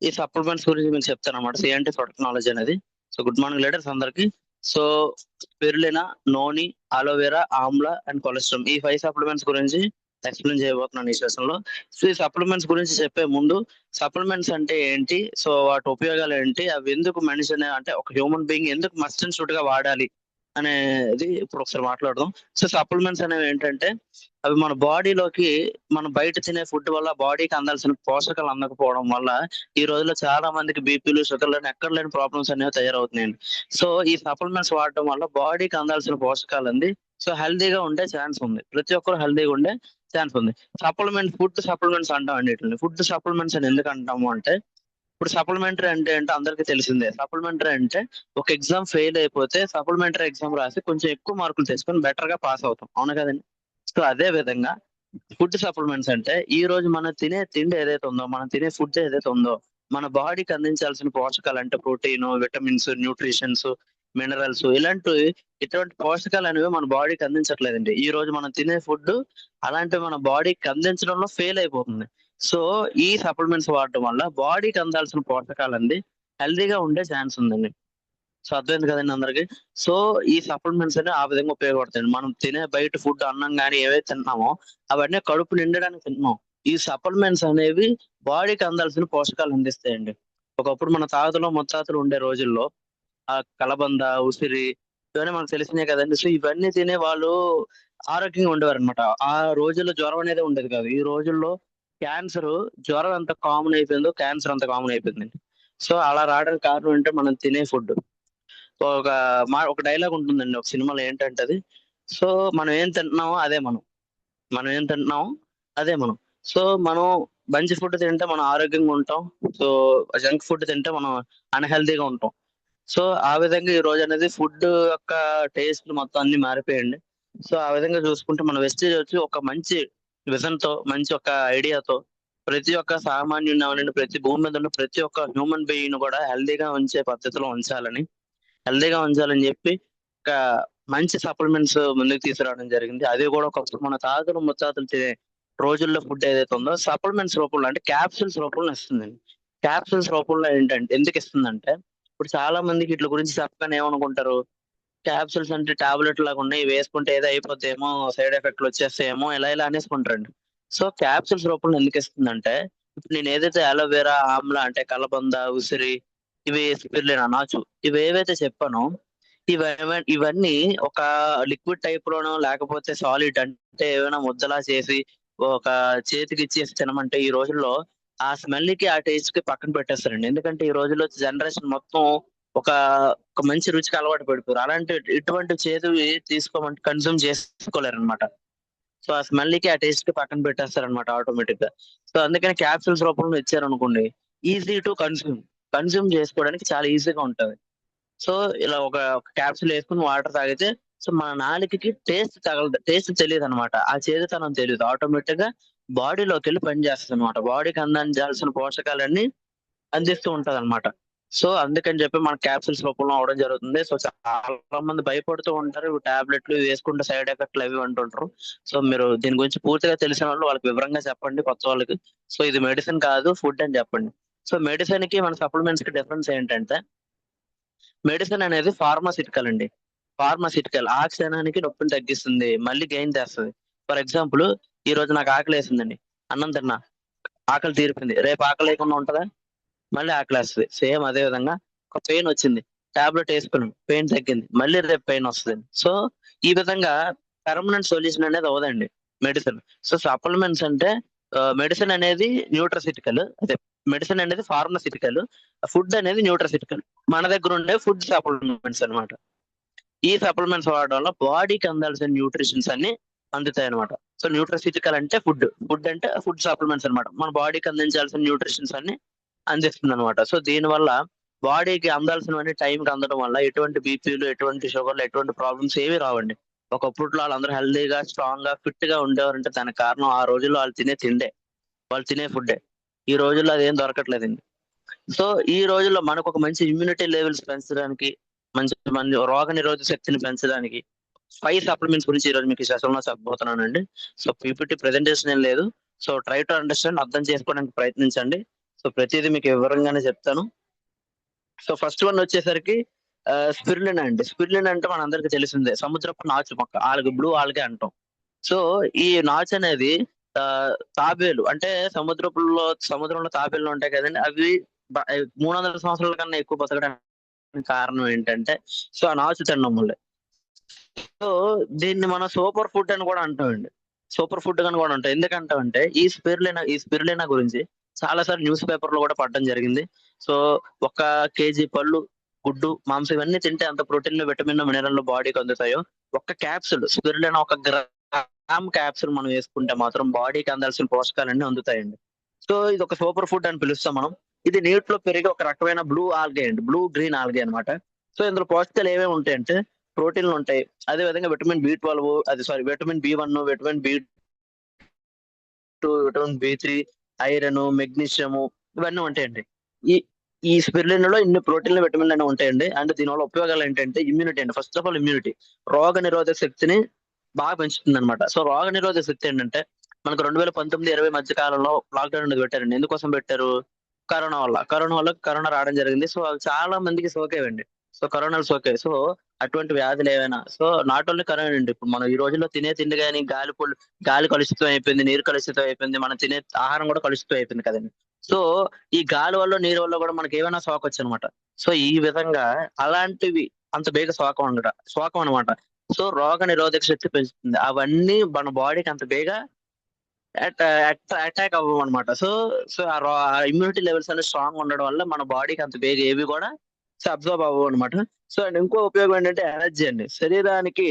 ఈ సప్లిమెంట్స్ గురించి మీకు చెప్తాను అనమాట. సిఎన్టీ ప్రొడక్ట్ నాలెడ్జ్ అనేది. సో గుడ్ మార్నింగ్ లీడర్స్ అందరికి. So spirulina, noni, aloe vera, amla and cholesterol, ఈ 5 సప్లిమెంట్స్ గురించి ఎక్స్ప్లెయిన్ చేయబోతున్నాను ఈ సెషన్ లో. సో ఈ సప్లిమెంట్స్ గురించి చెప్పే ముందు, సప్లిమెంట్స్ అంటే ఏంటి, సో వాటి ఉపయోగాలు ఏంటి, అవి ఎందుకు మనిషిని అంటే ఒక హ్యూమన్ బీయింగ్ ఎందుకు మస్ట్ అండ్ షుడ్ గా వాడాలి అనేది ఇప్పుడు ఒకసారి మాట్లాడదాం. సో సప్లిమెంట్స్ అనేవి ఏంటంటే, అవి మన బాడీలోకి, మనం బయట తినే ఫుడ్ వల్ల బాడీకి అందాల్సిన పోషకాలు అందకపోవడం వల్ల ఈ రోజుల్లో చాలా మందికి బీపీలు, షుగర్లు ఎక్కడ లేని ప్రాబ్లమ్స్ అనేవి తయారవుతున్నాయండి. సో ఈ సప్లిమెంట్స్ వాడటం వల్ల బాడీకి అందాల్సిన పోషకాలు అంది సో హెల్దీగా ఉండే ఛాన్స్ ఉంది. ప్రతి ఒక్కరు హెల్దీగా ఉండే ఛాన్స్ ఉంది. ఫుడ్ సప్లిమెంట్స్ అంటాం అండి. వీటిని ఫుడ్ సప్లిమెంట్స్ అని ఎందుకు అంటాము అంటే, ఇప్పుడు సప్లిమెంటరీ అంటే ఏంటో అందరికీ తెలిసిందే. సప్లిమెంటరీ అంటే ఒక ఎగ్జామ్ ఫెయిల్ అయిపోతే సప్లిమెంటరీ ఎగ్జామ్ రాసి కొంచెం ఎక్కువ మార్కులు తెచ్చుకొని బెటర్ గా పాస్ అవుతాం, అవునా కదండి? సో అదే విధంగా ఫుడ్ సప్లిమెంట్స్ అంటే, ఈ రోజు మనం తినే తిండి ఏదైతే ఉందో, మనం తినే ఫుడ్ ఏదైతే ఉందో, మన బాడీకి అందించాల్సిన పోషకాలు అంటే ప్రోటీన్, విటమిన్స్, న్యూట్రిషన్స్, మినరల్స్, ఇటువంటి పోషకాలు అనేవి మన బాడీకి అందించట్లేదండి. ఈ రోజు మనం తినే ఫుడ్ అలాంటివి మన బాడీకి అందించడంలో ఫెయిల్ అయిపోతుంది. సో ఈ సప్లిమెంట్స్ వాడటం వల్ల బాడీకి అందాల్సిన పోషకాలు అంది హెల్దీగా ఉండే ఛాన్స్ ఉందండి. సో అర్థమైంది కదండి అందరికి. సో ఈ సప్లిమెంట్స్ అనేవి ఆ విధంగా ఉపయోగపడతాయండి. మనం తినే బయట ఫుడ్, అన్నం కానీ ఏవైతే తింటున్నామో అవన్నీ కడుపు నిండడానికి తింటున్నాం. ఈ సప్లిమెంట్స్ అనేవి బాడీకి అందాల్సిన పోషకాలు అందిస్తాయండి. ఒకప్పుడు మన తాతలు ముత్తాతలు ఉండే రోజుల్లో ఆ కలబంద, ఉసిరి, ఇవన్నీ మనకు తెలిసినాయి కదండి. సో ఇవన్నీ తినే వాళ్ళు ఆరోగ్యంగా ఉండేవారు అనమాట. ఆ రోజుల్లో జ్వరం అనేది ఉండేది కాదు. ఈ రోజుల్లో క్యాన్సర్, జ్వరం ఎంత కామన్ అయిపోయిందో క్యాన్సర్ అంత కామన్ అయిపోయిందండి. సో అలా రావడానికి కారణం అంటే మనం తినే ఫుడ్. ఒక ఒక డైలాగ్ ఉంటుందండి ఒక సినిమాలో, ఏంటంటే అది, సో మనం ఏం తింటున్నామో అదే మనం, మనం ఏం తింటున్నామో అదే మనం. సో మనం మంచి ఫుడ్ తింటే మనం ఆరోగ్యంగా ఉంటాం. సో జంక్ ఫుడ్ తింటే మనం అన్హెల్దీగా ఉంటాం. సో ఆ విధంగా ఈ రోజు అనేది ఫుడ్ యొక్క టేస్ట్ మొత్తం అన్ని మారిపోయండి. సో ఆ విధంగా చూసుకుంటే మన వెస్టేజ్ వచ్చి ఒక మంచి విజన్ తో, మంచి ఒక ఐడియాతో, ప్రతి ఒక్క సామాన్యుని అవనండి, ప్రతి భూమి మీద ఉన్న ప్రతి ఒక్క హ్యూమన్ బీయింగ్ కూడా హెల్దీగా ఉంచే పద్ధతిలో ఉంచాలని చెప్పి ఒక మంచి సప్లిమెంట్స్ ముందుకు తీసుకురావడం జరిగింది. అది కూడా ఒకప్పుడు మన తాతలు ముత్తాతలు తినే రోజుల్లో ఫుడ్ ఏదైతే ఉందో సప్లిమెంట్స్ రూపంలో అంటే క్యాప్సూల్స్ రూపంలో ఇస్తుందండి. క్యాప్సూల్స్ రూపంలో ఏంటంటే ఎందుకు ఇస్తుందంటే, ఇప్పుడు చాలా మందికి ఇట్ల గురించి చెప్పగానే ఏమనుకుంటారు, క్యాప్సూల్స్ అంటే టాబ్లెట్ లాగా ఉన్నాయి, ఇవి వేసుకుంటే ఏదో అయిపోతేమో, సైడ్ ఎఫెక్ట్లు వచ్చేస్తాయేమో, ఇలా అనేసుకుంటారండి. సో క్యాప్సూల్స్ రూపంలో ఎందుకు ఇస్తుందంటే, ఇప్పుడు నేను ఏదైతే అలోవెరా, ఆమ్లా అంటే కలబంద, ఉసిరి, ఇవి స్పిరులినా, నాచు, ఇవి ఏవైతే చెప్పానో, ఇవన్నీ ఒక లిక్విడ్ టైప్ లోనో లేకపోతే సాలిడ్ అంటే ఏమైనా ముద్దలా చేసి ఒక చేతికి ఇచ్చేసి తినమంటే ఈ రోజుల్లో ఆ స్మెల్ కి ఆ టేస్ట్ కి పక్కన పెట్టేస్తారండి. ఎందుకంటే ఈ రోజుల్లో జనరేషన్ మొత్తం ఒక ఒక మంచి రుచికి అలవాటు పడిపోయారు. అలాంటి ఇటువంటి చేదువి తీసుకోమంటే కన్సూమ్ చేసుకోలేరు అనమాట. సో ఆ స్మెల్ కి ఆ టేస్ట్ కి పక్కన పెట్టేస్తారనమాట ఆటోమేటిక్ గా. సో అందుకని క్యాప్సూల్స్ రూపంలో ఇచ్చారనుకోండి, ఈజీ టు కన్సూమ్ చేసుకోవడానికి చాలా ఈజీగా ఉంటది. సో ఇలా ఒక క్యాప్సూల్ వేసుకుని వాటర్ తాగితే, సో మన నాలుకకి టేస్ట్ తగలదు, టేస్ట్ తెలియదు అనమాట, ఆ చేదుతనం తెలియదు. ఆటోమేటిక్ గా బాడీలోకి వెళ్ళి పనిచేస్తుంది అనమాట. బాడీకి అందించాల్సిన పోషకాలన్నీ అందిస్తూ ఉంటది అనమాట. సో అందుకని చెప్పి మన క్యాప్సూల్స్ రూపంలో అవడం జరుగుతుంది. సో చాలా మంది భయపడుతూ ఉంటారు, టాబ్లెట్లు వేసుకుంటే సైడ్ ఎఫెక్ట్లు అవి అంటుంటారు. సో మీరు దీని గురించి పూర్తిగా తెలిసిన వాళ్ళు వాళ్ళకి వివరంగా చెప్పండి కొత్త వాళ్ళకి. సో ఇది మెడిసిన్ కాదు, ఫుడ్ అని చెప్పండి. సో మెడిసిన్ కి మన సప్లిమెంట్స్ కి డిఫరెన్స్ ఏంటంటే, మెడిసిన్ అనేది ఫార్మాసిటికల్ అండి. ఫార్మాసిటికల్ ఆ క్షణానికి నొప్పిని తగ్గిస్తుంది, మళ్ళీ గెయిన్ చేస్తుంది. ఫర్ ఎగ్జాంపుల్, ఈ రోజు నాకు ఆకలి వేసిందండి, అన్నం తిన్నా, ఆకలి తీరిపోయింది, రేపు ఆకలి లేకుండా ఉంటుందా? మళ్ళీ ఆకలేస్తుంది. సేమ్ అదే విధంగా ఒక పెయిన్ వచ్చింది, టాబ్లెట్ వేసుకున్నాను, పెయిన్ తగ్గింది, మళ్ళీ రేపు పెయిన్ వస్తుంది. సో ఈ విధంగా పర్మనెంట్ సొల్యూషన్ అనేది అవదండి మెడిసిన్. సో సప్లిమెంట్స్ అంటే, మెడిసిన్ అనేది న్యూట్రసిటికల్, అదే మెడిసిన్ అనేది ఫార్మసిటికల్, ఫుడ్ అనేది న్యూట్రసిటికల్. మన దగ్గర ఉండే ఫుడ్ సప్లిమెంట్స్ అన్నమాట. ఈ సప్లిమెంట్స్ వాడడం వల్ల బాడీకి అందాల్సిన న్యూట్రిషన్స్ అన్ని అందుతాయి అనమాట. సో న్యూట్రసిటికల్ అంటే ఫుడ్ అంటే ఫుడ్ సప్లిమెంట్స్ అన్నమాట. మన బాడీకి అందించాల్సిన న్యూట్రిషన్స్ అన్ని అందిస్తుంది అనమాట. సో దీని వల్ల బాడీకి అందాల్సినవన్నీ టైంకి అందడం వల్ల ఎటువంటి బీపీలు, ఎటువంటి షుగర్లు, ఎటువంటి ప్రాబ్లమ్స్ ఏవి రావండి. ఒకప్పట్లో వాళ్ళందరూ హెల్దీగా, స్ట్రాంగ్ గా, ఫిట్ గా ఉండేవారంటే దానికి కారణం ఆ రోజుల్లో వాళ్ళు తినే తిండే, వాళ్ళు తినే ఫుడ్డే. ఈ రోజుల్లో అదేం దొరకట్లేదండి. సో ఈ రోజుల్లో మనకు ఒక మంచి ఇమ్యూనిటీ లెవెల్స్ పెంచడానికి, మంచి రోగ నిరోధక శక్తిని పెంచడానికి 5 సప్లిమెంట్స్ గురించి ఈ రోజు మీకు ఈ సెషన్ లో చెప్పబోతున్నానండి. సో పీపీటీ ప్రెజెంటేషన్ ఏం లేదు. సో ట్రై టు అండర్స్టాండ్, అర్థం చేసుకోవడానికి ప్రయత్నించండి. సో ప్రతిదీ మీకు వివరంగానే చెప్తాను. సో ఫస్ట్ వన్ వచ్చేసరికి స్పిరులినా అండి. స్పిరులినా అంటే మనందరికీ తెలిసిందే. సముద్రపు నాచు మొక్క. బ్లూ ఆల్గే అంటాం. సో ఈ నాచు అనేది తాబేలు అంటే సముద్రంలో తాబేళ్లు ఉంటాయి కదండి. అవి 300 సంవత్సరాల కన్నా ఎక్కువ బతకడానికి కారణం ఏంటంటే సో ఆ నాచు తినడం వల్లే. సో దీన్ని మనం సూపర్ ఫుడ్ అని కూడా అంటామండి. సూపర్ ఫుడ్ అని కూడా అంటాం. ఎందుకంటామంటే ఈ స్పిరులినా గురించి చాలా సార్లు న్యూస్ పేపర్‌లో కూడా పడడం జరిగింది. సో ఒక కేజీ పళ్ళు, గుడ్డు, మాంసం ఇవన్నీ తింటే ఎంత ప్రోటీన్, విటమిన్, మినరల్ బాడీకి అందుతాయో ఒక్క క్యాప్సూల్ స్పిరులినా ఒక గ్రామ్ క్యాప్సూల్ మనం వేసుకుంటే మాత్రం బాడీకి అందాల్సిన పోషకాలన్నీ అందుతాయండి. సో ఇది ఒక సూపర్ ఫుడ్ అని పిలుస్తాం మనం. ఇది నీటిలో పెరిగే ఒక రకమైన బ్లూ ఆల్గే అండి. బ్లూ గ్రీన్ ఆల్గే అన్నమాట. సో ఇందులో పోషకాలు ఏమేమి ఉంటాయంటే ప్రోటీన్‌లు ఉంటాయి. అదే విధంగా విటమిన్ బి12 vitamin B one, vitamin B two, vitamin బి3, ఐరన్, మెగ్నీషియం ఇవన్నీ ఉంటాయండి. ఈ ఈ స్పిరులినాలో ఇన్ని ప్రోటీన్‌లు, విటమిన్‌లు అనేవి ఉంటాయండి. అండ్ దీనివల్ల ఉపయోగాలు ఏంటంటే ఇమ్యూనిటీ అండి. First of all immunity. రోగనిరోధక శక్తిని బాగా పెంచుతుందన్నమాట. సో రోగనిరోధక శక్తి ఏంటంటే మనకు 2019, 20 మధ్య కాలంలో లాక్‌డౌన్ అనేది పెట్టారండి. ఎందుకోసం పెట్టారు? కరోనా రావడం జరిగింది. సో అవి చాలా మందికి సోకేవండి. సో కరోనాలు సోకాయి. సో అటువంటి వ్యాధులు ఏవైనా సో నాట్ ఓన్లీ కరోనా అండి. ఇప్పుడు మనం ఈ రోజుల్లో తినే తిండి గాని గాలి కలుషితం అయిపోయింది, నీరు కలుషితం అయిపోయింది. మనం తినే ఆహారం కూడా కలుషితం అయిపోయింది కదండీ. సో ఈ గాలి వల్ల, నీరు వల్ల కూడా మనకి ఏమైనా సోకొచ్చనమాట. సో ఈ విధంగా అలాంటివి అంత బేగ సోకం అనమాట. సో రోగ నిరోధక శక్తి పెంచుతుంది. అవన్నీ మన బాడీకి అంత బేగా అటాక్ అవ్వమనమాట. సో సో ఆ ఇమ్యూనిటీ లెవెల్స్ అనేవి స్ట్రాంగ్ ఉండడం వల్ల మన బాడీకి అంత బేగా ఏవి కూడా అబ్జర్వ్ అవ్వవనమాట. సో అండ్ ఇంకో ఉపయోగం ఏంటంటే ఎనర్జీ అండి. శరీరానికి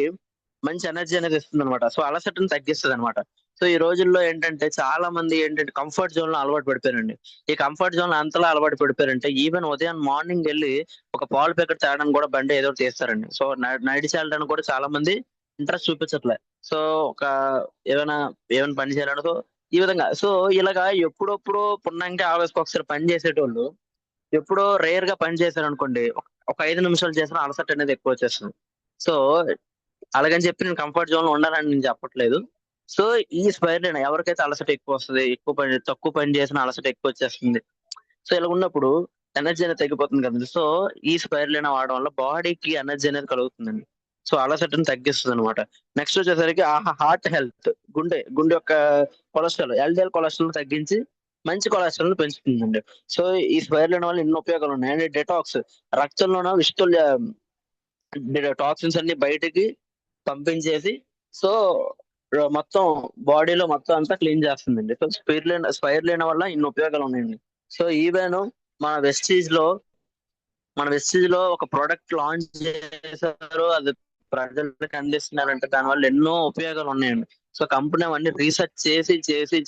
మంచి ఎనర్జీ అనేది ఇస్తుందనమాట. సో అలసటను తగ్గిస్తదనమాట. సో ఈ రోజుల్లో ఏంటంటే చాలా మంది ఏంటంటే కంఫర్ట్ జోన్‌లో అలవాటు పడిపోయారండి. ఈ కంఫర్ట్ జోన్‌లో అంతలా అలవాటు పడిపోయారంటే ఈవెన్ ఉదయం మార్నింగ్ ఎళ్లి ఒక పాలు ప్యాకెట్ తాగడానికి కూడా బండి ఏదో ఒకటి తీస్తారండి. సో నడిచి వెళ్ళడానికి కూడా చాలా మంది ఇంట్రెస్ట్ చూపించట్లే. సో ఒక ఏమైనా ఏమైనా పని చేయాలన్నా సో ఈ విధంగా సో ఇలాగా ఎప్పుడెప్పుడో పుణ్యానికి ఆవేశకి ఒకసారి పని చేసేటోళ్ళు ఎప్పుడో రేర్‌గా పని చేశారనుకోండి. ఒక 5 నిమిషాలు చేసినా అలసట అనేది ఎక్కువొచ్చేస్తుంది. సో అలాగని చెప్పి నేను కంఫర్ట్ జోన్‌లో ఉండాలని నేను చెప్పట్లేదు. సో ఈ స్పైరులినా ఎవరికైతే అలసట ఎక్కువొస్తది, తక్కువ పని చేసినా అలసట ఎక్కువొచ్చేస్తుంది. సో ఇలాగున్నప్పుడు ఎనర్జీ అనేది తగ్గిపోతుంది కదండీ. సో ఈ స్పైరులినా వాడడం వల్ల బాడీకి ఎనర్జీ అనేది కలుగుతుందండి. సో అలసటను తగ్గిస్తదనమాట. నెక్స్ట్ వచ్చేసరికి హార్ట్ హెల్త్ గుండె యొక్క ఎల్‌డిఎల్ కొలెస్ట్రాల్‌ని తగ్గించి మంచి కొలెస్ట్రాల్‌ని పెంచుతుందండి. సో ఈ స్పైరులినా వల్ల ఎన్నో ఉపయోగాలున్నాయి. అండ్ డెటాక్స్ రక్తంలోన టాక్సిన్స్ అన్ని బయటికి పంపించేసి సో మొత్తం బాడీలో మొత్తం అంతా క్లీన్ చేస్తుందండి. సో స్పైరులినా వల్ల ఇన్ని ఉపయోగాలు ఉన్నాయండి. సో ఈవెన్ మన వెస్టీజ్‌లో ఒక ప్రొడక్ట్ లాంచ్ చేశారు. అది ప్రజలకి అందిస్తున్నారంటే దానివల్ల ఎన్నో ఉపయోగాలు ఉన్నాయండి. సో కంపెనీ అవన్నీ రీసెర్చ్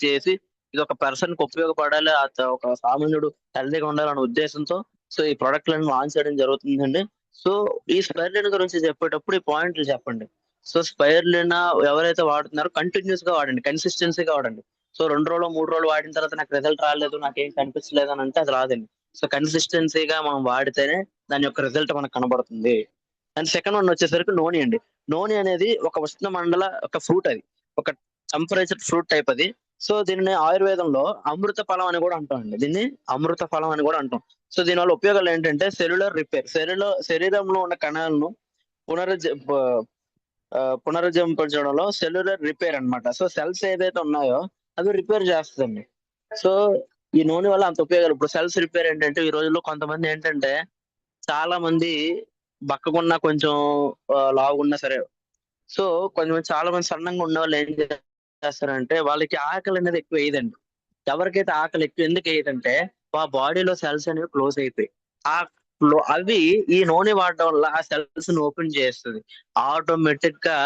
చేసి ఇది ఒక పర్సన్‌కి ఉపయోగపడాలి. ఒక సామాన్యుడు హెల్తీగా ఉండాలనే ఉద్దేశంతో సో ఈ ప్రొడక్ట్‌లన్నీ లాంచ్ చేయడం జరుగుతుందండి. సో ఈ స్పైరులినా గురించి చెప్పేటప్పుడు ఈ పాయింట్లు చెప్పండి. సో స్పైరులినా ఎవరైతే వాడుతున్నారో కంటిన్యూయస్‌గా వాడండి. కన్సిస్టెన్సీ‌గా వాడండి. సో 2 రోజులు, 3 రోజులు వాడిన తర్వాత నాకు రిజల్ట్ రాలేదు, నాకేం కనిపించలేదు అని అంటే అది రాదండి. సో కన్సిస్టెన్సీ‌గా మనం వాడితేనే దాని యొక్క రిజల్ట్ మనకు కనబడుతుంది. అండ్ సెకండ్ వన్ వచ్చేసరికి నోని అండి. నోని అనేది ఒక ఉష్ణమండల ఒక ఫ్రూట్ అది. ఒక టెంపరేచర్ ఫ్రూట్ టైప్ అది. సో దీనిని ఆయుర్వేదంలో అమృత ఫలం అని కూడా అంటామండి. దీన్ని అమృత ఫలం అని కూడా అంటాం. సో దీనివల్ల ఉపయోగాలు ఏంటంటే సెల్యులర్ రిపేర్. శరీరంలో ఉన్న కణాలను పునరుజ్జ ప పునరుజ్జీవింపజేయడంలో సెల్యులర్ రిపేర్ అన్నమాట. సో సెల్స్ ఏదైతే ఉన్నాయో అవి రిపేర్ చేస్తదండి. సో ఈ నూనె వల్ల అంత ఉపయోగాలు. ఇప్పుడు సెల్స్ రిపేర్ ఏంటంటే ఈ రోజుల్లో కొంతమంది ఏంటంటే చాలా మంది బక్కగున్నా కొంచెం లావుగున్నా సరే సో కొంచెం చాలా మంది సన్నంగా ఉన్నవాళ్ళు ఏం చేస్తారంటే వాళ్ళకి ఆకలి అనేది ఎక్కువ వేయదండి. ఎవరికైతే ఆకలి ఎక్కువ ఎందుకు వేయదంటే ఆ బాడీలో సెల్స్ అనేవి క్లోజ్ అయిపోయి ఆ అవి ఈ నూనె వాడడం వల్ల ఆ సెల్స్ ని ఓపెన్ చేస్తుంది. ఆటోమేటిక్ గా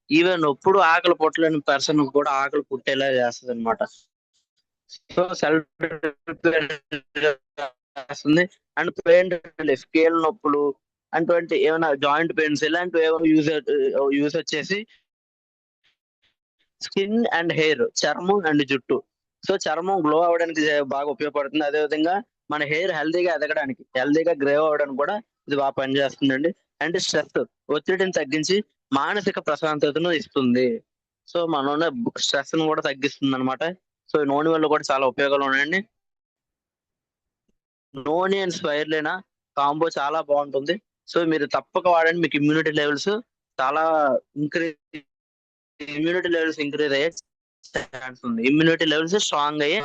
ఈవెన్ ఎప్పుడు ఆకలి పుట్టలేని పర్సన్ కూడా ఆకలి పుట్టేలా చేస్తుంది అనమాట. సో సెల్ఫ్ చేస్తుంది. అండ్ పెయిన్ రిలీఫ్ కీళ్ళ నొప్పులు అటువంటి ఏమైనా జాయింట్ పెయిన్స్ ఇలాంటివి ఏమైనా యూజ్ వచ్చేసి స్కిన్ అండ్ హెయిర్, చర్మం అండ్ జుట్టు. సో చర్మం గ్లో అవ్వడానికి బాగా ఉపయోగపడుతుంది. అదే విధంగా మన హెయిర్ హెల్తీగా ఎదగడానికి, హెల్తీగా గ్రో అవ్వడానికి కూడా ఇది బాగా పనిచేస్తుందండి. అండ్ ఒత్తిడిని తగ్గించి మానసిక ప్రశాంతతను ఇస్తుంది. సో మనలో స్ట్రెస్ ను కూడా తగ్గిస్తుంది అనమాట. సో ఈ నూనె వల్ల కూడా చాలా ఉపయోగాలు ఉన్నాయండి. నోని అండ్ స్పైర్లేనా కాంబో చాలా బాగుంటుంది. సో మీరు తప్పక వాడండి. మీకు చాలా ఇంక్రీజ్ ఇంక్రీజ్ అయ్యే ఛాన్స్ ఉంది. ఇమ్యూనిటీ లెవెల్స్ స్ట్రాంగ్ అయ్యి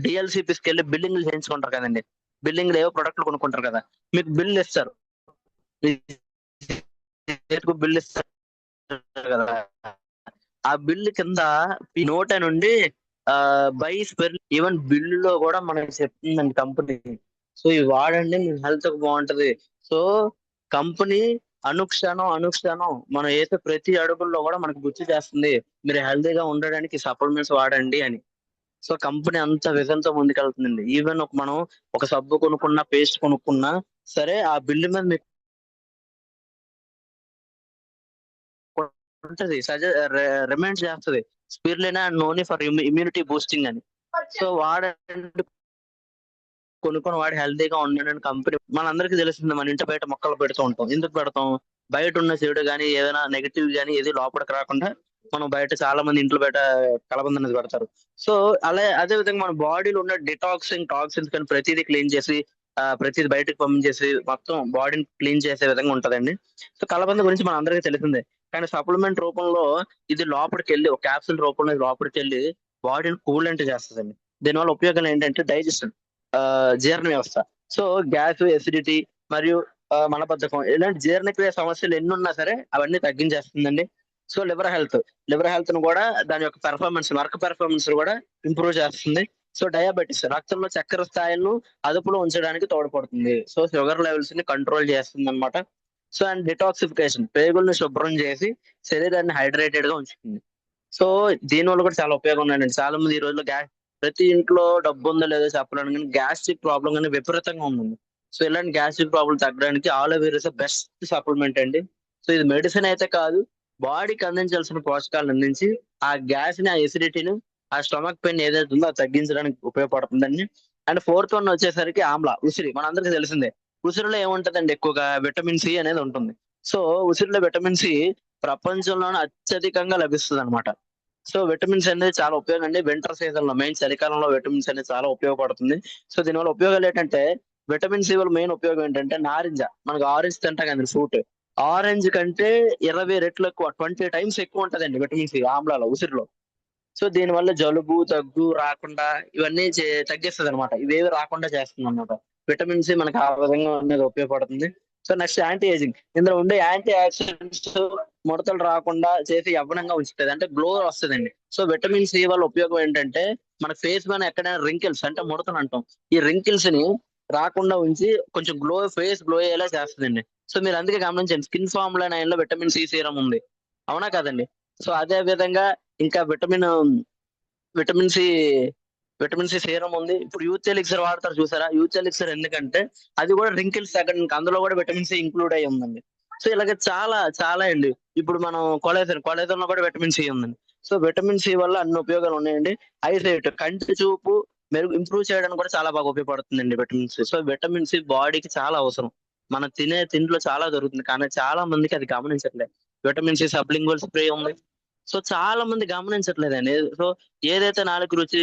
డిఎల్సిపిస్కి వెళ్ళి బిల్లింగ్ చేయించుకుంటారు కదండి. బిల్లింగ్ ఏవో ప్రొడక్ట్లు కొనుక్కుంటారు కదా, మీకు బిల్ ఇస్తారు. బిల్ ఇస్తారు కదా, ఆ బిల్ కింద ఈ నోట్ అని ఉండి బై స్పెర్ ఈవెన్ బిల్లులో కూడా మనకి చెప్తుందండి కంపెనీ. సో ఇవి వాడండి, మీ హెల్త్ బాగుంటది. సో కంపెనీ అనుక్షణం మనం వేసే ప్రతి అడుగుల్లో కూడా మనకు గుర్తు చేస్తుంది, మీరు హెల్తీగా ఉండడానికి సప్లిమెంట్స్ వాడండి అని. సో కంపెనీ అంత విజన్తో ముందుకెళ్తుందండి. ఈవెన్ మనం ఒక సబ్బు కొనుక్కున్నా, పేస్ట్ కొనుక్కున్నా సరే, ఆ బిల్లు మీద మీకు ఉంటది, రిమైండ్ చేస్తుంది spirulina and noni for immunity boosting అని. సో వాడండి, కొనుక్కొని వాడి హెల్తీగా ఉండండి. కంపెనీ మనందరికీ తెలిసింది, మన ఇంటి బయట మొక్కలు పెడుతూ ఉంటాం. ఎందుకు పెడతాం? బయట ఉన్న చెడు కానీ ఏదైనా నెగిటివ్ కానీ ఏది లోపలికి రాకుండా మనం బయట చాలా మంది ఇంట్లో బయట కలబంద అనేది పెడతారు. సో అదే విధంగా మన బాడీలో ఉన్న టాక్సిన్స్ కానీ ప్రతిదీ క్లీన్ చేసి ప్రతిదీ బయటకు పంపించేసి మొత్తం బాడీని క్లీన్ చేసే విధంగా ఉంటదండి. సో కలబంద గురించి మన అందరికీ తెలిసిందే, కానీ సప్లిమెంట్ రూపంలో ఇది లోపలికి వెళ్ళి ఒక క్యాప్సూల్ రూపంలో ఇది లోపలికి వెళ్ళి బాడీని కూలెంట్ చేస్తుందండి. దీనివల్ల ఉపయోగాలు ఏంటంటే డైజెషన్, జీర్ణ వ్యవస్థ. సో గ్యాస్, ఎసిడిటీ మరియు మలబద్ధకం ఇలాంటి జీర్ణక్రియ సమస్యలు ఎన్ని ఉన్నా సరే అవన్నీ తగ్గించేస్తుందండి. సో లివర్ హెల్త్ ను కూడా దాని యొక్క వర్క్ పెర్ఫార్మెన్స్ కూడా ఇంప్రూవ్ చేస్తుంది. సో డయాబెటిస్, రక్తంలో చక్కెర స్థాయిలను అదుపులో ఉంచడానికి తోడ్పడుతుంది. సో షుగర్ లెవెల్స్ ని కంట్రోల్ చేస్తుంది అనమాట. సో అండ్ డిటాక్సిఫికేషన్, పేగుల్ని శుభ్రం చేసి శరీరాన్ని హైడ్రేటెడ్ గా ఉంచుతుంది. సో దీని వల్ల కూడా చాలా ఉపయోగం ఉన్నాయండి. చాలా మంది ఈ రోజుల్లో ప్రతి ఇంట్లో డబ్బు ఉందో లేదో చెప్పలేను, కానీ గ్యాస్ట్రిక్ ప్రాబ్లం కానీ విపరీతంగా ఉంది. సో ఇలాంటి గ్యాస్ట్రిక్ ప్రాబ్లం తగ్గడానికి ఆలోవేరా ఇస్ బెస్ట్ సప్లిమెంట్ అండి. సో ఇది మెడిసిన్ అయితే కాదు, బాడీకి అందించాల్సిన పోషకాలను అందించి ఆ గ్యాస్ ని, ఆ ఎసిడిటీని, ఆ స్టమక్ పెయిన్ ఏదైతే ఉందో అది తగ్గించడానికి ఉపయోగపడుతుందండి. అండ్ ఫోర్త్ వన్ వచ్చేసరికి ఆమ్లా, ఉసిరి. మనందరికీ తెలిసిందే, ఉసిరిలో ఏముంటదండి, ఎక్కువగా విటమిన్ సి అనేది ఉంటుంది. సో ఉసిరిలో విటమిన్ సి ప్రపంచంలోనే అత్యధికంగా లభిస్తుంది అనమాట. సో విటమిన్స్ అనేది చాలా ఉపయోగం అండి. వింటర్ సీజన్ లో, మెయిన్ చలికాలంలో విటమిన్స్ అనేది చాలా ఉపయోగపడుతుంది. సో దీనివల్ల ఉపయోగాలు ఏంటంటే, విటమిన్ సి వల్ల మెయిన్ ఉపయోగం ఏంటంటే నారింజ. మనకు ఆరెంజ్ తింటాం కదా ఫ్రూట్, ఆరెంజ్ కంటే 20 రెట్లు ఎక్కువ, 20 టైమ్స్ ఎక్కువ ఉంటదండి విటమిన్ సి ఆమ్లాలో, ఉసిరిలో. సో దీని వల్ల జలుబు, దగ్గు రాకుండా ఇవన్నీ తగ్గిస్తుంది అనమాట. ఇవేవి రాకుండా చేస్తుంది అనమాట. విటమిన్ సి మనకు ఆ విధంగా అనేది ఉపయోగపడుతుంది. సో నెక్స్ట్ యాంటీ ఏజింగ్, ఇందులో ఉండే యాంటీ ఆక్సిడెంట్స్ ముడతలు రాకుండా చేసి యవ్వనంగా ఉంచుతుంది, అంటే గ్లో వస్తుందండి. సో విటమిన్ సి వల్ల ఉపయోగం ఏంటంటే, మన ఫేస్ మీద ఎక్కడైనా రింకిల్స్ అంటే ముడతలు అంటాం, ఈ రింకిల్స్ ని రాకుండా ఉంచి కొంచెం ఫేస్ గ్లో అయ్యేలా చేస్తుందండి. సో మీరు అందుకే గమనించండి, స్కిన్ ఫార్ములా 9 లో విటమిన్ సి సీరం ఉంది, అవునా కదండి? సో అదే విధంగా ఇంకా vitamin C vitamin C serum ఉంది. ఇప్పుడు యూత్ ఎలిక్సర్ వాడతారు చూసారా? యూత్ ఎలిక్సర్ ఎందుకంటే అది కూడా రింకిల్స్ తగ్గడానికి, అందులో కూడా విటమిన్ సి ఇంక్లూడ్ అయ్యి ఉందండి. సో ఇలాగ చాలా చాలా అండి. ఇప్పుడు మనం కొలైజన్ లో కూడా విటమిన్ సి ఉందండి. సో విటమిన్ సి వల్ల అన్ని ఉపయోగాలు ఉన్నాయండి. ఐసైట్, కంటి చూపు ఇంప్రూవ్ చేయడానికి కూడా చాలా బాగా ఉపయోగపడుతుందండి vitamin C. So vitamin C బాడీకి చాలా అవసరం. మనం తినే తిండిలో చాలా దొరుకుతుంది, కానీ చాలా మందికి అది గమనించట్లేదు. విటమిన్ సి సబ్లింగ్వల్ స్ప్రే ఉంది. సో చాలా మంది గమనించట్లేదండి. సో ఏదైతే నాలుగు రుచి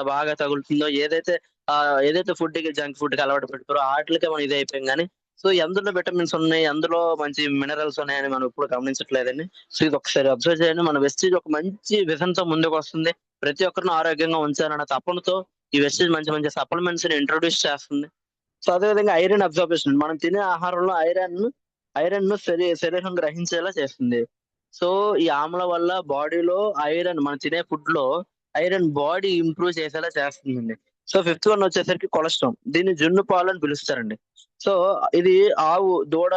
బాగా తగులుతుందో, ఏదైతే ఫుడ్ కి, జంక్ ఫుడ్ కి అలవాటు పెడతారో వాటికే మనం ఇది అయిపోయాం. కానీ సో ఎందులో విటమిన్స్ ఉన్నాయి, అందులో మంచి మినరల్స్ ఉన్నాయని మనం ఎప్పుడు గమనించట్లేదండి. సో ఇది ఒకసారి అబ్జర్వ్ చేయండి. మన వెస్టీజ్ ఒక మంచి విజన్ తో ముందుకు వస్తుంది. ప్రతి ఒక్కరిని ఆరోగ్యంగా ఉంచాలన్న తపనతో ఈ వెస్టీజ్ మంచి మంచి సప్లిమెంట్స్ ని ఇంట్రొడ్యూస్ చేస్తుంది. సో అదే విధంగా ఐరన్ అబ్జార్బేషన్, మనం తినే ఆహారంలో ఐరన్ ను శరీరం గ్రహించేలా చేస్తుంది. సో ఈ ఆమ్ల వల్ల బాడీలో ఐరన్, మనం తినే ఫుడ్ లో ఐరన్ బాడీ ఇంప్రూవ్ చేసేలా చేస్తుందండి. సో ఫిఫ్త్ వన్ వచ్చేసరికి కొలెస్ట్రాల్, దీన్ని జున్ను పాలు అని పిలుస్తారండి. సో ఇది ఆవు దూడ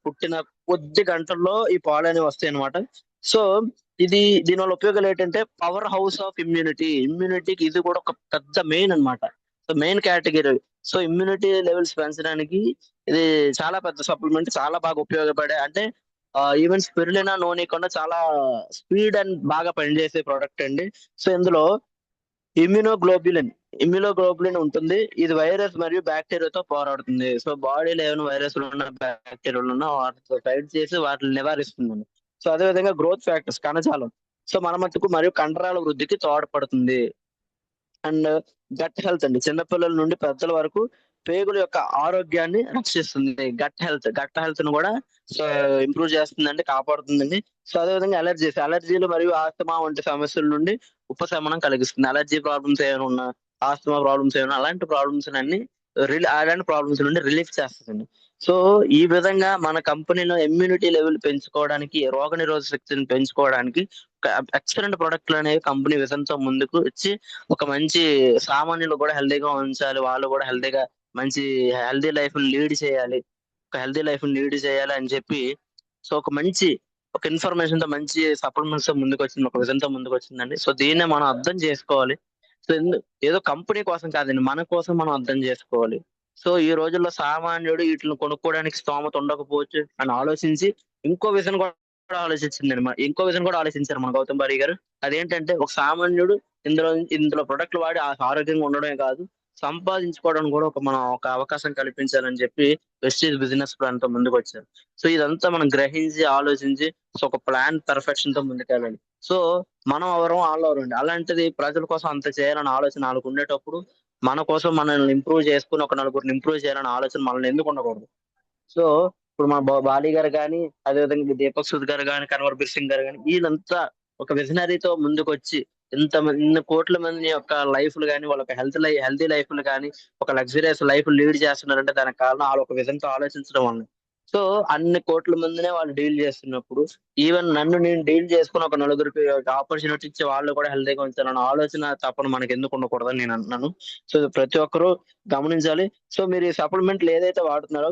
పుట్టిన కొద్ది గంటల్లో ఈ పాలు అనేవి వస్తాయి అనమాట. సో దీనివల్ల ఉపయోగాలు ఏంటంటే, పవర్ హౌస్ ఆఫ్ ఇమ్యూనిటీకి ఇది కూడా ఒక పెద్ద మెయిన్ అన్నమాట. So main category. So immunity levels పెంచడానికి ఇది చాలా పెద్ద సప్లిమెంట్, చాలా బాగా ఉపయోగపడే, అంటే ఈవెన్ స్పిరులినా నోని కన్నా చాలా స్పీడ్ అండ్ బాగా పనిచేసే ప్రోడక్ట్ అండి. సో ఇందులో ఇమ్యూనోగ్లోబులిన్ ఉంటుంది. ఇది వైరస్ మరియు బ్యాక్టీరియాతో పోరాడుతుంది. సో బాడీలో ఏమైనా వైరస్లు ఉన్న, బ్యాక్టీరియాలు ఉన్నా వాటితో ఫైట్ చేసి వాటిని నివారిస్తుంది. సో అదే విధంగా గ్రోత్ ఫ్యాక్టర్స్, కణజాలం, సో మరమ్మతుకు మరియు కండరాల వృద్ధికి తోడ్పడుతుంది. అండ్ గట్ హెల్త్ అండి, చిన్నపిల్లల నుండి పెద్దల వరకు పేగుల యొక్క ఆరోగ్యాన్ని రక్షిస్తుంది. గట్ హెల్త్ ను కూడా సో ఇంప్రూవ్ చేస్తుందండి, కాపాడుతుందండి. సో అదేవిధంగా అలర్జీలు మరియు ఆస్తమా వంటి సమస్యల నుండి ఉపశమనం కలిగిస్తుంది. అలర్జీ ప్రాబ్లమ్స్ ఏమైనా ఉన్నా, ఆస్తమా ప్రాబ్లమ్స్ ఏమైనా, అలాంటి ప్రాబ్లమ్స్ నుండి రిలీఫ్ చేస్తుందండి. సో ఈ విధంగా మన కంపెనీలో ఇమ్యూనిటీ లెవెల్ పెంచుకోవడానికి, రోగనిరోధక శక్తిని పెంచుకోవడానికి ఒక ఎక్సలెంట్ ప్రొడక్ట్లు అనేవి కంపెనీ విజన్‌తో ముందుకు వచ్చి, ఒక మంచి సామాన్యులు కూడా హెల్తీగా ఉంచాలి. వాళ్ళు కూడా మంచి హెల్తీ లైఫ్‌ని లీడ్ చేయాలి. ఒక హెల్తీ లైఫ్‌ని లీడ్ చేయాలి అని చెప్పి, సో ఒక ఇన్ఫర్మేషన్‌తో మంచి సప్లిమెంట్స్‌తో ముందుకొచ్చింది. ఒక విజన్‌తో ముందుకొచ్చిందండి. సో దీన్నే మనం అర్థం చేసుకోవాలి. సో ఏదో కంపెనీ కోసం కాదండి, మన కోసం మనం అర్థం చేసుకోవాలి. సో ఈ రోజుల్లో సామాన్యుడు ఈటిలిని కొనుక్కోవడానికి స్తోమత ఉండకపోవచ్చు అని ఆలోచించి, ఇంకో విజన్ కూడా ఆలోచించిందండి. ఇంకో విజన్ కూడా ఆలోచించారు మన గౌతమ్ బారి గారు. అదేంటంటే ఒక సామాన్యుడు ఇందులో ప్రొడక్ట్‌లు వాడి ఆరోగ్యంగా ఉండడమే కాదు, సంపాదించుకోవడానికి కూడా మనం ఒక అవకాశం కల్పించాలని చెప్పి వెస్టీజ్ బిజినెస్ ప్లాన్‌తో ముందుకొచ్చారు. సో ఇదంతా మనం గ్రహించి, ఆలోచించి, సో ఒక ప్లాన్ పెర్ఫెక్షన్‌తో ముందుకెళ్ళాలి. సో మనం ఎవరం, ఆళ్ళెవరండి. అలాంటిది ప్రజల కోసం అంత చేయాలన్న ఆలోచన ఆళ్ళకుండేటప్పుడు, మన కోసం మనల్ని ఇంప్రూవ్ చేసుకొని, ఒక నలుగురిని ఇంప్రూవ్ చేయాలన్న ఆలోచన మనలో ఎందుకు ఉండకూడదు? సో, ఇప్పుడు మన బాలి గారు గాని, అదేవిధంగా దీపక్ సూద్ గారు గాని, కన్వర్బీర్ సింగ్ గారు గాని, వీళ్ళంతా ఒక విజనరీతో ముందుకొచ్చి, ఇన్ని కోట్ల మంది యొక్క లైఫ్‌లు గాని, వాళ్ళ యొక్క హెల్తీ లైఫ్‌లు గాని, ఒక లగ్జూరియస్ లైఫ్ లీడ్ చేస్తున్నారంటే దానికి కారణం ఆళ్ళొక విజన్‌తో ఆలోచించడం వల్లనే. సో, అన్ని కోట్ల మందినే వాళ్ళు డీల్ చేస్తున్నప్పుడు, ఈవెన్ నన్ను నేను డీల్ చేసుకొని ఒక నలుగురికి ఒక ఆపర్చునిటీ ఇచ్చి వాళ్ళు కూడా హెల్తీగా ఉంచాలన్న ఆలోచన, తపన మనకెందుకు ఉండకూడదని నేను అంటున్నాను. సో, ప్రతి ఒక్కరు గమనించాలి. సో, మీరు ఈ సప్లిమెంట్లు ఏదైతే వాడుతున్నారో,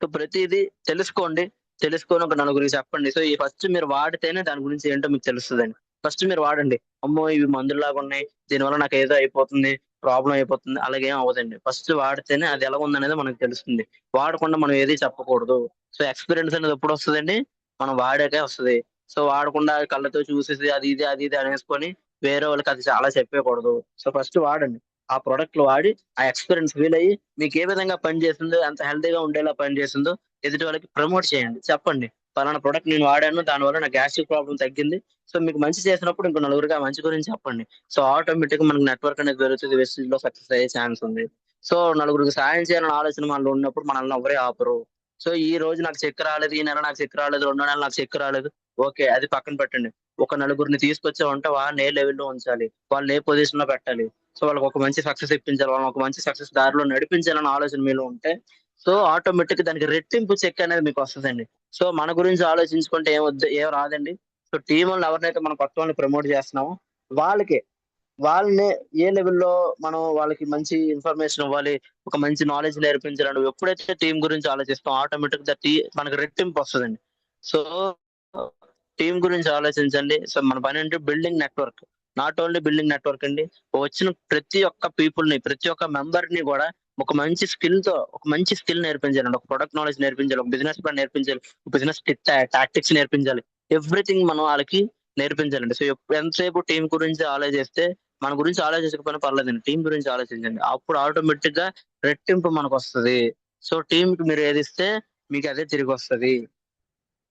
సో ప్రతీదీ తెలుసుకోండి. తెలుసుకొని ఒక నలుగురికి చెప్పండి. సో, ఈ ఫస్ట్ మీరు వాడితేనే దాని గురించి ఏంటో మీకు తెలుస్తదండి. ఫస్ట్ మీరు వాడండి. అమ్మో! ఇవి మందుల్లాగున్నాయి, దీనివల్ల నాకేదో అయిపోతుంది, ప్రాబ్లమ్ అయిపోతుంది, అలాగేం అవ్వదండి. ఫస్ట్ వాడితేనే అది ఎలాగుందనేది మనకు తెలుస్తుంది. వాడకుండా మనం ఏది చెప్పకూడదు. సో, ఎక్స్‌పీరియన్స్ అనేది ఎప్పుడొస్తదండి? మనం వాడాకే వస్తది. సో, వాడకుండా కళ్ళతో చూసేసి అది ఇది అనేసుకొని వేరే వాళ్ళకి అది చాలా చెప్పేయకూడదు. సో, ఫస్ట్ వాడండి. ఆ ప్రొడక్ట్‌లు వాడి, ఆ ఎక్స్‌పీరియన్స్ ఫీల్ అయ్యి, మీకే విధంగా పనిచేసిందో, ఎంత హెల్తీగా ఉండేలా పనిచేసిందో ఎదుటి వాళ్ళకి ప్రమోట్ చేయండి. చెప్పండి. పలానా ప్రొడక్ట్ నేను వాడాను, దానివల్ల నా గ్యాస్ట్రిక్ ప్రాబ్లమ్ తగ్గింది. సో, మీకు మంచి చేసినప్పుడు ఇంకో నలుగురికి ఆ మంచి గురించి చెప్పండి. సో, ఆటోమేటిక్‌గా మనకు నెట్వర్క్ అనేది పెరుగుతది. వెస్టిజ్‌లో సక్సెస్ అయ్యే ఛాన్స్ ఉంది. సో, నలుగురికి సాయం చేయాలన్న ఆలోచన మనలో ఉన్నప్పుడు మనల్ని ఎవ్వరు ఆపరు. సో, ఈ రోజు నాకు చెక్ రాలేదు, ఈ నెల నాకు చెక్ రాలేదు, రెండో నెల నాకు చెక్ రాలేదు. ఓకే. అది పక్కన పెట్టండి. ఒక నలుగురిని తీసుకొచ్చామంటే వాళ్ళని ఏ లెవెల్‌లో ఉంచాలి, వాళ్ళని ఏ పొజిషన్‌లో పెట్టాలి, సో వాళ్ళకొక మంచి సక్సెస్ ఇప్పించాలి, వాళ్ళని ఒక మంచి సక్సెస్ దారిలో నడిపించాలన్న ఆలోచన మీలో ఉంటే, సో ఆటోమేటిక్‌గా దానికి రెట్టింపు చెక్ అనేది మీకొస్తదండి. సో మన గురించి ఆలోచించుకుంటే ఏం రాదండి. సో టీమోళ్ళని ఎవరినైతే మనం కొత్త వాళ్ళని ప్రమోట్ చేస్తున్నామో వాళ్ళకే వాళ్ళని ఏ లెవెల్‌లో మనం వాళ్ళకి మంచి ఇన్ఫర్మేషన్ ఇవ్వాలి, ఒక మంచి నాలెడ్జ్ నేర్పించాలి. నువ్వు ఎప్పుడైతే టీమ్ గురించి ఆలోచిస్తావో ఆటోమేటిక్‌గా మనకు రెట్టింపొస్తదండి. సో టీమ్ గురించి ఆలోచించండి. సో మన పనేంటి building network. Not only building network అండి. వచ్చిన ప్రతి ఒక్క పీపుల్‌ని, ప్రతి ఒక్క మెంబర్‌ని గూడా ఒక మంచి స్కిల్ నేర్పించాలండి. ఒక ప్రొడక్ట్ నాలెడ్జ్ నేర్పించాలి. ఒక బిజినెస్ ప్లాన్ నేర్పించాలి. బిజినెస్ టాక్టిక్స్ నేర్పించాలి. ఎవ్రీథింగ్ మనం ఆళ్ళకి నేర్పించాలండి. సో ఎంతసేపు టీమ్ గురించి ఆలోచిస్తే, మన గురించి ఆలోచించకపోయినా పర్లేదండి. టీమ్ గురించి ఆలోచించండి. అప్పుడు ఆటోమేటిక్‌గా రెట్టింపు మనకొస్తది. సో టీమ్‌కి మీరు ఏదిస్తే మీకదే తిరిగొస్తది.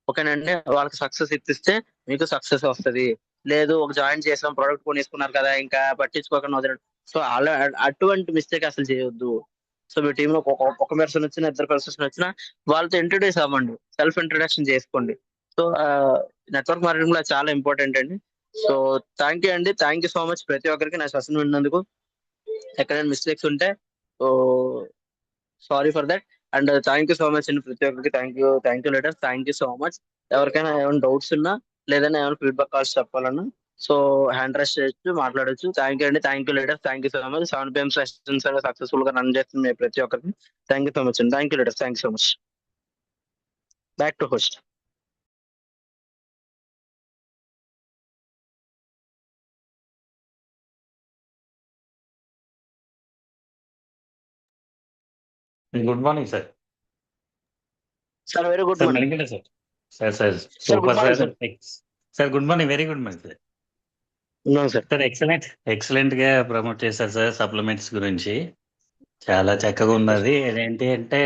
ఓకేనండి. వాళ్ళకి సక్సెస్ ఇప్పిస్తే మీకు సక్సెస్ వస్తది. లేదు ఒక జాయిన్ చేసాం, ప్రొడక్ట్ కొనేసుకున్నారు కదా! ఇంకా పట్టించుకోకుండా వదిలేయడం. సో, అటువంటి మిస్టేక్ అసలు చేయొద్దు. సో, మీ టీమ్‌లో ఒక పర్సన్ వచ్చినా, ఇద్దరు పర్సన్స్ వచ్చినా వాళ్ళతో ఇంట్రొడ్యూస్ అవ్వండి. సెల్ఫ్ ఇంట్రడక్షన్ చేసుకోండి. సో, నెట్వర్క్ మార్కెటింగ్‌లో అది చాలా ఇంపార్టెంట్ అండి. సో, థాంక్ యూ అండి. థాంక్ యూ సో మచ్ ప్రతి ఒక్కరికి నా సెషన్ విన్నందుకు. ఎక్కడైనా మిస్టేక్స్ ఉంటే oh! Sorry for that. And thank you so much అండి ప్రతి ఒక్కరికి. Thank you leaders. Thank you so much. ఎవరికైనా ఏమైనా డౌట్స్ ఉన్నా, లేదన్నా ఏమైనా ఫీడ్‌బ్యాక్ కాల్స్ చెప్పాలన్నా, సో హ్యాండ్ రైజ్ చేయొచ్చు, మాట్లాడొచ్చు. థాంక్ యూ అండి. Thank you leaders. Thank you so much. 7 PM sessions అనేవి సక్సెస్‌ఫుల్‌గా రన్ చేస్తున్న మీ ప్రతి ఒక్కరికి థాంక్ యూ సో మచ్ అండి. Thank you leaders. Thank you so much. Back to host. Good morning sir. Sir very good sir morning. Manikanta sir. Sir sir sir good super morning sir. Sir. Sir good morning, very good morning sir. Good morning sir. Sir excellent గా promote చేశారు sir supplements గురించి. చాలా చక్కగా ఉన్నది. ఏంటి అంటే